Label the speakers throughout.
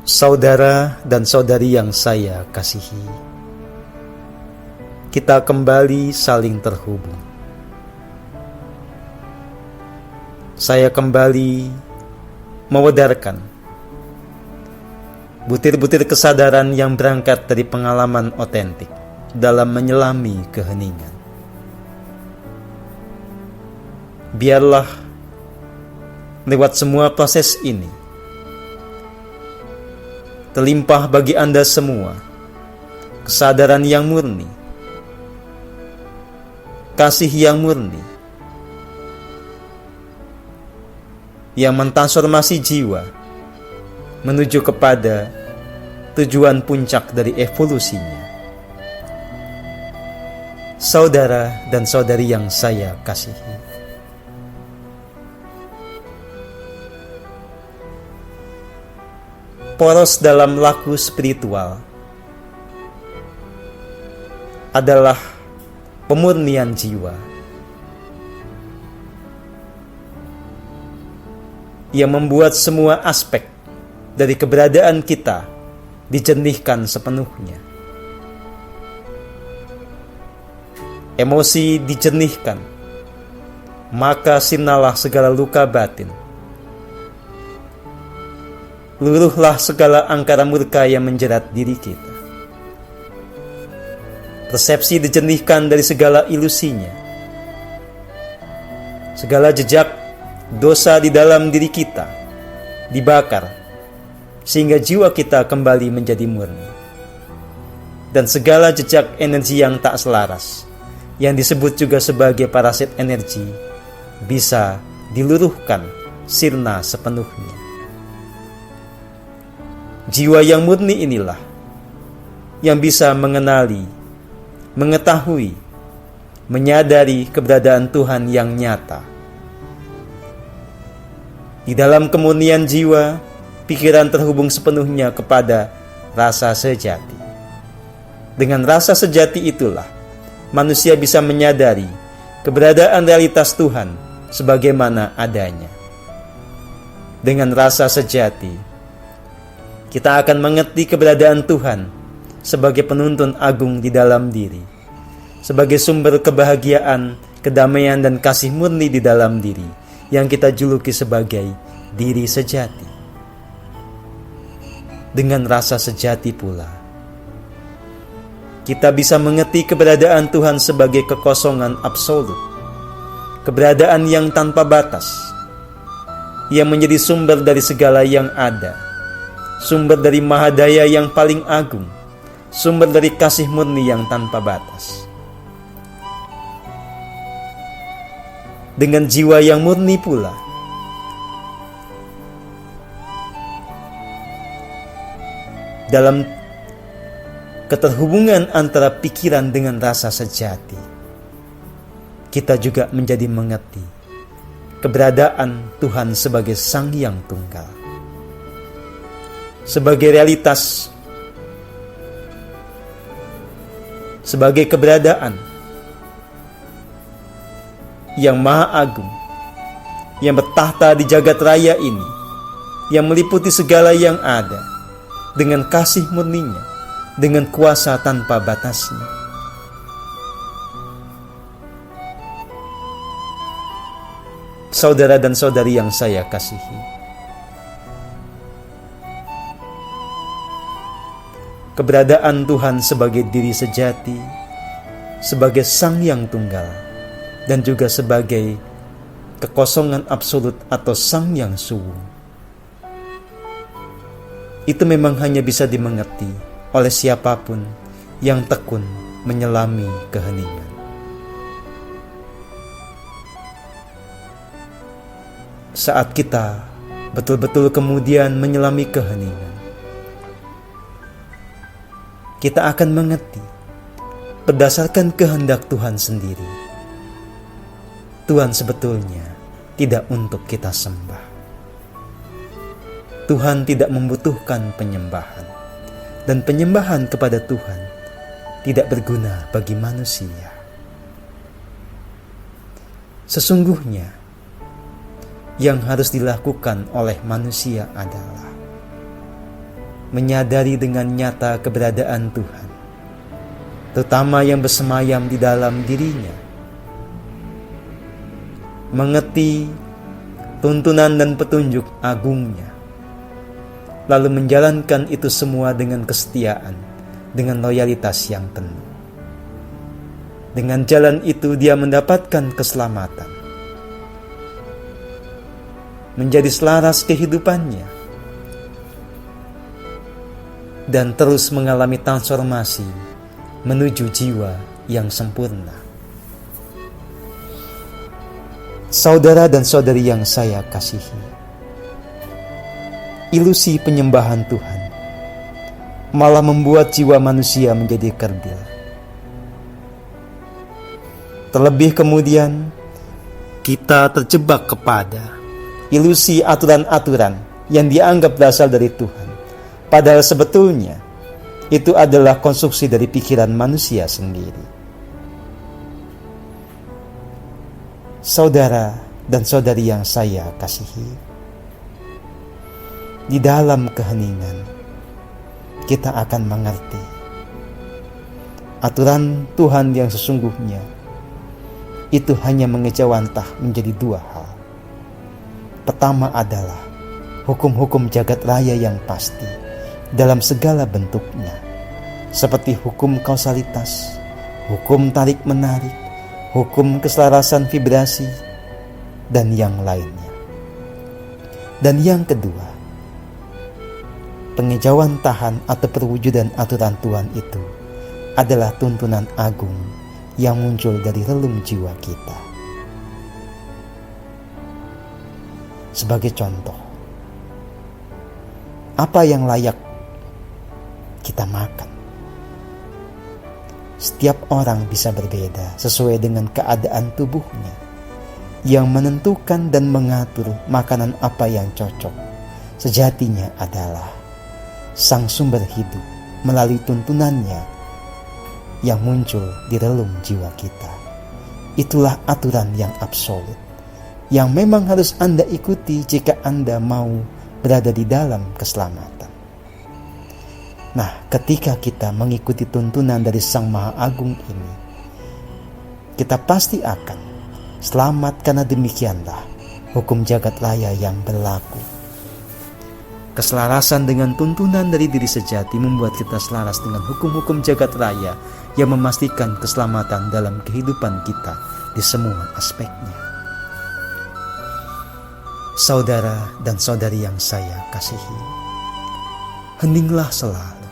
Speaker 1: Saudara dan saudari yang saya kasihi, kita kembali saling terhubung. Saya kembali mewedarkan butir-butir kesadaran yang berangkat dari pengalaman otentik dalam menyelami keheningan. Biarlah lewat semua proses ini terlimpah bagi Anda semua kesadaran yang murni, kasih yang murni, yang mentransformasi jiwa menuju kepada tujuan puncak dari evolusinya. Saudara dan saudari yang saya kasihi, poros dalam laku spiritual adalah pemurnian jiwa yang membuat semua aspek dari keberadaan kita dijernihkan sepenuhnya. Emosi dijernihkan, maka sirnalah segala luka batin. Luruhlah segala angkara murka yang menjerat diri kita. Persepsi dijernihkan dari segala ilusinya. Segala jejak dosa di dalam diri kita dibakar, sehingga jiwa kita kembali menjadi murni. Dan segala jejak energi yang tak selaras, yang disebut juga sebagai parasit energi, bisa diluruhkan sirna sepenuhnya. Jiwa yang murni inilah yang bisa mengenali, mengetahui, menyadari keberadaan Tuhan yang nyata. Di dalam kemurnian jiwa, pikiran terhubung sepenuhnya kepada rasa sejati. Dengan rasa sejati itulah manusia bisa menyadari keberadaan realitas Tuhan sebagaimana adanya. Dengan rasa sejati, kita akan mengerti keberadaan Tuhan sebagai penuntun agung di dalam diri, sebagai sumber kebahagiaan, kedamaian dan kasih murni di dalam diri yang kita juluki sebagai diri sejati. Dengan rasa sejati pula, kita bisa mengerti keberadaan Tuhan sebagai kekosongan absolut, keberadaan yang tanpa batas, yang menjadi sumber dari segala yang ada, sumber dari mahadaya yang paling agung, sumber dari kasih murni yang tanpa batas. Dengan jiwa yang murni pula, dalam keterhubungan antara pikiran dengan rasa sejati, kita juga menjadi mengerti keberadaan Tuhan sebagai Sang Hyang Tunggal, sebagai realitas, sebagai keberadaan yang maha agung, yang bertahta di jagat raya ini, yang meliputi segala yang ada, dengan kasih murninya, dengan kuasa tanpa batasnya. Saudara dan saudari yang saya kasihi, keberadaan Tuhan sebagai diri sejati, sebagai Sang Hyang Tunggal, dan juga sebagai kekosongan absolut atau Sang Hyang Suwu, itu memang hanya bisa dimengerti oleh siapapun yang tekun menyelami keheningan. Saat kita betul-betul kemudian menyelami keheningan, kita akan mengerti berdasarkan kehendak Tuhan sendiri, Tuhan sebetulnya tidak untuk kita sembah. Tuhan tidak membutuhkan penyembahan, dan penyembahan kepada Tuhan tidak berguna bagi manusia. Sesungguhnya yang harus dilakukan oleh manusia adalah menyadari dengan nyata keberadaan Tuhan, terutama yang bersemayam di dalam dirinya, mengerti tuntunan dan petunjuk agungnya, lalu menjalankan itu semua dengan kesetiaan, dengan loyalitas yang penuh. Dengan jalan itu dia mendapatkan keselamatan, menjadi selaras kehidupannya, dan terus mengalami transformasi menuju jiwa yang sempurna. Saudara dan saudari yang saya kasihi, ilusi penyembahan Tuhan malah membuat jiwa manusia menjadi kerdil. Terlebih kemudian kita terjebak kepada ilusi aturan-aturan yang dianggap berasal dari Tuhan, padahal sebetulnya itu adalah konstruksi dari pikiran manusia sendiri. Saudara dan saudari yang saya kasihi, di dalam keheningan kita akan mengerti aturan Tuhan yang sesungguhnya itu hanya mengejawantah menjadi dua hal. Pertama adalah hukum-hukum jagat raya yang pasti dalam segala bentuknya, seperti hukum kausalitas, hukum tarik-menarik, hukum keselarasan vibrasi, dan yang lainnya. Dan yang kedua, pengejawantahan atau perwujudan aturan Tuhan itu adalah tuntunan agung yang muncul dari relung jiwa kita. Sebagai contoh, apa yang layak kita makan? Setiap orang bisa berbeda sesuai dengan keadaan tubuhnya. Yang menentukan dan mengatur makanan apa yang cocok sejatinya adalah Sang Sumber Hidup melalui tuntunannya yang muncul di relung jiwa kita. Itulah aturan yang absolut, yang memang harus Anda ikuti jika Anda mau berada di dalam keselamatan. Nah, ketika kita mengikuti tuntunan dari Sang Maha Agung ini, kita pasti akan selamat, karena demikianlah hukum jagat raya yang berlaku. Keselarasan dengan tuntunan dari diri sejati membuat kita selaras dengan hukum-hukum jagat raya yang memastikan keselamatan dalam kehidupan kita di semua aspeknya. Saudara dan saudari yang saya kasihi, heninglah selalu.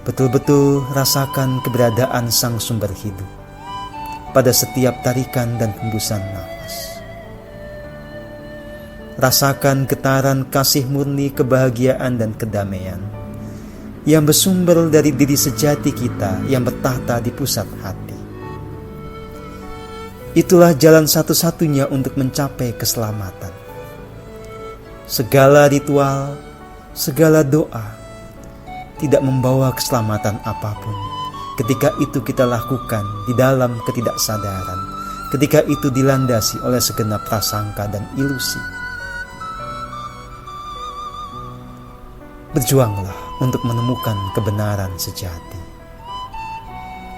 Speaker 1: Betul-betul rasakan keberadaan Sang Sumber Hidup pada setiap tarikan dan hembusan nafas. Rasakan getaran kasih murni, kebahagiaan dan kedamaian yang bersumber dari diri sejati kita yang bertahta di pusat hati. Itulah jalan satu-satunya untuk mencapai keselamatan. Segala ritual, segala doa tidak membawa keselamatan apapun ketika itu kita lakukan di dalam ketidaksadaran, ketika itu dilandasi oleh segenap prasangka dan ilusi. Berjuanglah untuk menemukan kebenaran sejati.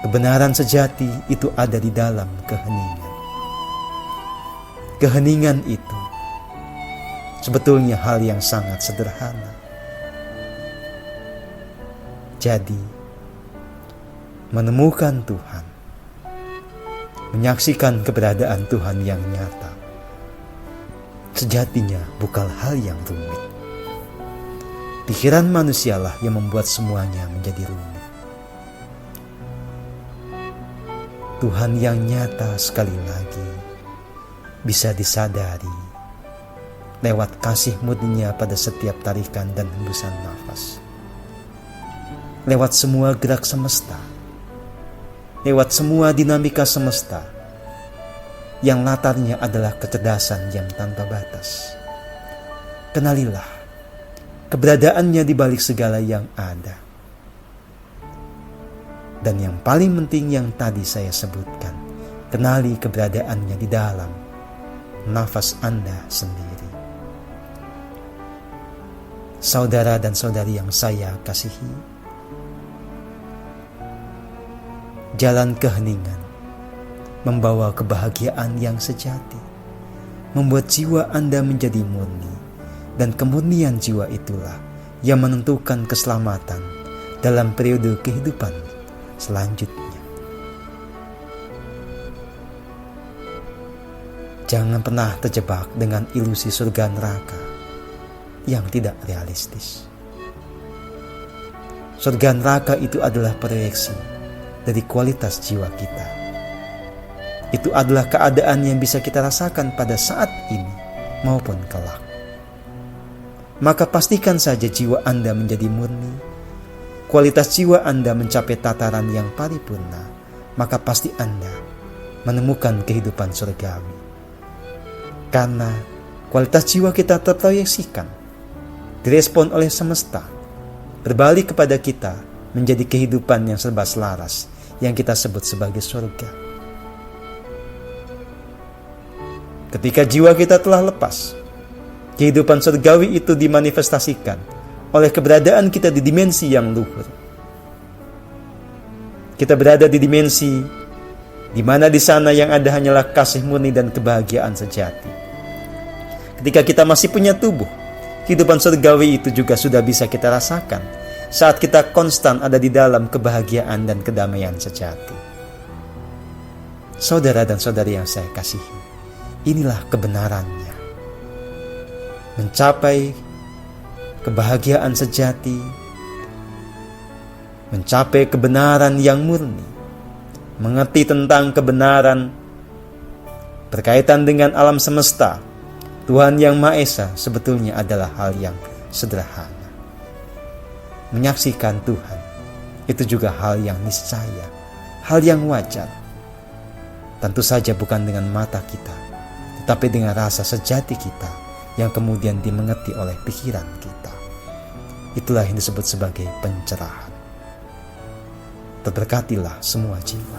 Speaker 1: Kebenaran sejati itu ada di dalam keheningan. Keheningan itu sebetulnya hal yang sangat sederhana. Jadi, menemukan Tuhan, menyaksikan keberadaan Tuhan yang nyata, sejatinya bukan hal yang rumit. Pikiran manusialah yang membuat semuanya menjadi rumit. Tuhan yang nyata sekali lagi bisa disadari lewat kasih murninya pada setiap tarikan dan hembusan nafas. Lewat semua gerak semesta, lewat semua dinamika semesta, yang latarnya adalah kecerdasan yang tanpa batas. Kenalilah keberadaannya di balik segala yang ada. Dan yang paling penting yang tadi saya sebutkan, kenali keberadaannya di dalam nafas Anda sendiri. Saudara dan saudari yang saya kasihi, jalan keheningan membawa kebahagiaan yang sejati, membuat jiwa Anda menjadi murni, dan kemurnian jiwa itulah yang menentukan keselamatan dalam periode kehidupan selanjutnya. Jangan pernah terjebak dengan ilusi surga neraka yang tidak realistis. Surga neraka itu adalah proyeksi dari kualitas jiwa kita. Itu adalah keadaan yang bisa kita rasakan pada saat ini maupun kelak. Maka pastikan saja jiwa Anda menjadi murni, kualitas jiwa Anda mencapai tataran yang paripurna, maka pasti Anda menemukan kehidupan surgawi. Karena kualitas jiwa kita terproyeksikan, direspon oleh semesta, berbalik kepada kita menjadi kehidupan yang serba selaras yang kita sebut sebagai surga. Ketika jiwa kita telah lepas, kehidupan surgawi itu dimanifestasikan oleh keberadaan kita di dimensi yang luhur. Kita berada di dimensi di mana di sana yang ada hanyalah kasih murni dan kebahagiaan sejati. Ketika kita masih punya tubuh, kehidupan surgawi itu juga sudah bisa kita rasakan saat kita konstan ada di dalam kebahagiaan dan kedamaian sejati. Saudara dan saudari yang saya kasihi, inilah kebenarannya. Mencapai kebahagiaan sejati, mencapai kebenaran yang murni, mengerti tentang kebenaran berkaitan dengan alam semesta, Tuhan Yang Maha Esa sebetulnya adalah hal yang sederhana. Menyaksikan Tuhan itu juga hal yang niscaya, hal yang wajar. Tentu saja bukan dengan mata kita, tetapi dengan rasa sejati kita yang kemudian dimengerti oleh pikiran kita. Itulah yang disebut sebagai pencerahan. Terberkatilah semua jiwa.